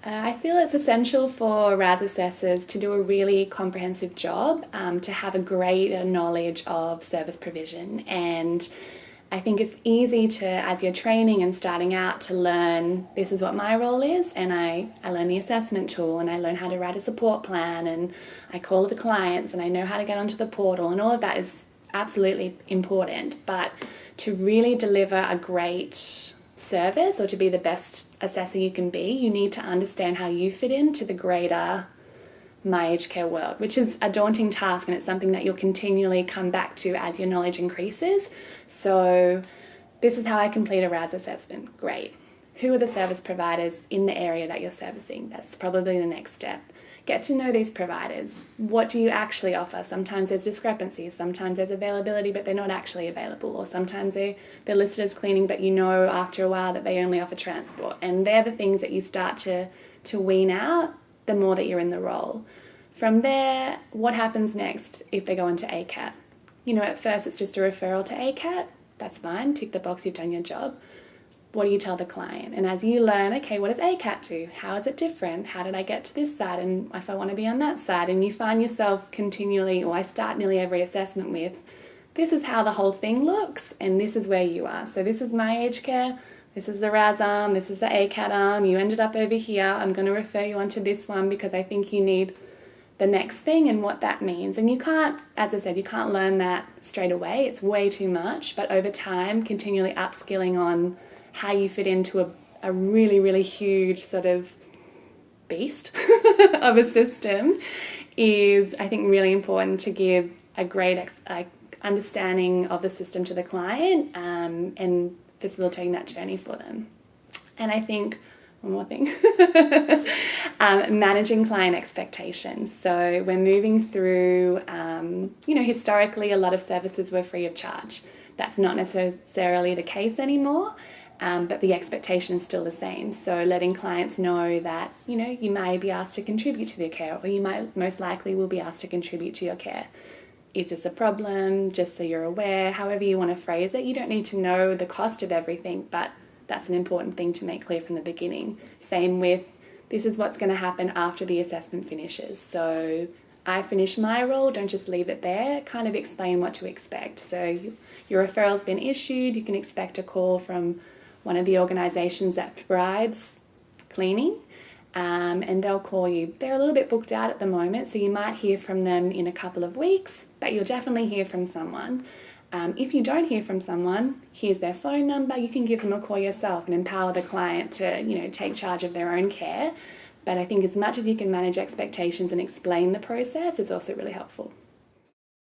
I feel it's essential for RAS assessors to do a really comprehensive job, to have a greater knowledge of service provision. And I think it's easy to, as you're training and starting out, to learn this is what my role is, and I learn the assessment tool, and I learn how to write a support plan, and I call the clients, and I know how to get onto the portal, and all of that is absolutely important. But to really deliver a great service or to be the best assessor you can be, you need to understand how you fit into the greater my aged care world, which is a daunting task, and it's something that you'll continually come back to as your knowledge increases. So this is how I complete a RAS assessment. Great. Who are the service providers in the area that you're servicing? That's probably the next step. Get to know these providers. What do you actually offer? Sometimes there's discrepancies, sometimes there's availability but they're not actually available, or sometimes they're listed as cleaning but you know after a while that they only offer transport. And they're the things that you start to wean out the more that you're in the role. From there, what happens next if they go into ACAT? At first it's just a referral to ACAT. That's fine, tick the box, you've done your job. What do you tell the client? And as you learn, okay, what does ACAT do? How is it different? How did I get to this side? And if I want to be on that side, and you find yourself continually, or I start nearly every assessment with, this is how the whole thing looks, and this is where you are. So this is my aged care, this is the RAS arm, this is the ACAT arm, you ended up over here, I'm going to refer you onto this one because I think you need the next thing and what that means. And you can't, as I said, you can't learn that straight away. It's way too much, but over time, continually upskilling on how you fit into a really, really huge sort of beast of a system is, I think, really important to give a great understanding of the system to the client, and facilitating that journey for them. And I think one more thing, managing client expectations. So we're moving through, historically a lot of services were free of charge. That's not necessarily the case anymore. But the expectation is still the same. So letting clients know that, you may be asked to contribute to their care, or you might most likely will be asked to contribute to your care. Is this a problem? Just so you're aware, however you want to phrase it. You don't need to know the cost of everything, but that's an important thing to make clear from the beginning. Same with, this is what's going to happen after the assessment finishes. So I finish my role, don't just leave it there, kind of explain what to expect. So your referral's been issued, you can expect a call from one of the organisations that provides cleaning, and they'll call you. They're a little bit booked out at the moment, so you might hear from them in a couple of weeks, but you'll definitely hear from someone. If you don't hear from someone, here's their phone number. You can give them a call yourself and empower the client to, take charge of their own care. But I think as much as you can manage expectations and explain the process is also really helpful.